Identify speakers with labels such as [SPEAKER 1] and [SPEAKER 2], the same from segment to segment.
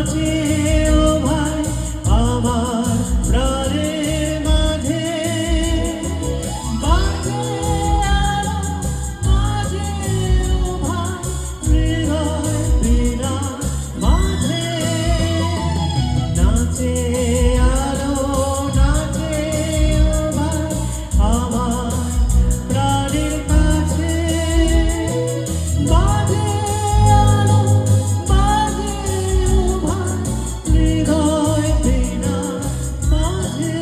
[SPEAKER 1] নাচে ও ভাই আমার প্রাণের মাঝে বাজে আলো বাজে ও ভাই হৃদয় বীণা মাঝে নাচে আলো নাচে ও ভাই আমার প্রাণের কাছে বাজে আলো বাজে ও ভাই হৃদয় বীণা মাঝে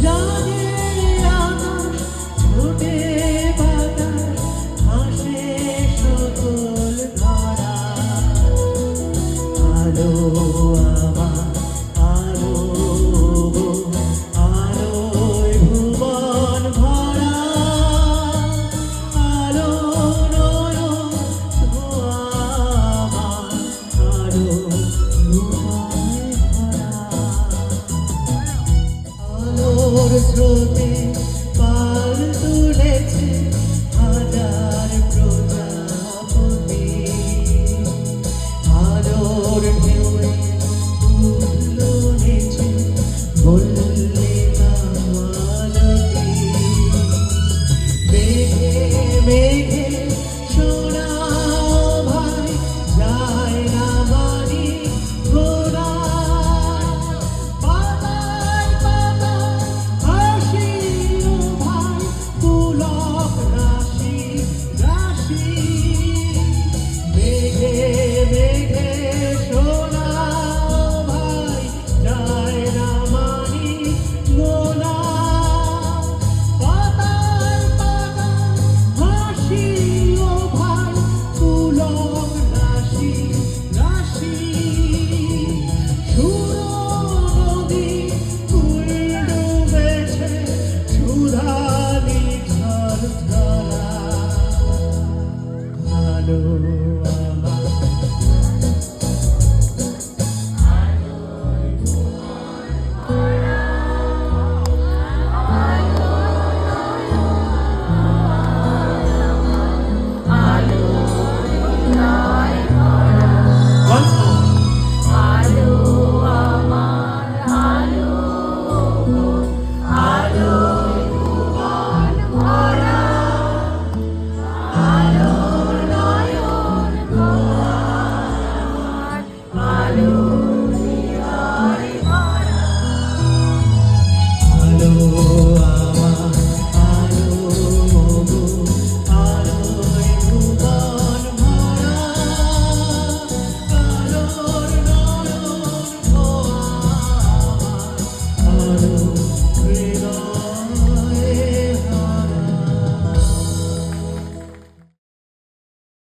[SPEAKER 1] জাগে আকাশ ছোটে বাতাস হাসে সকল ধারা আলো আমার আলো আলোয় ভুবন ভরা আলো নয়ন ধোয়া আমার আলো রূপায় ভরা আলোর স্রোতে পাল তুলেছে হাজার প্রজাপতি আলোর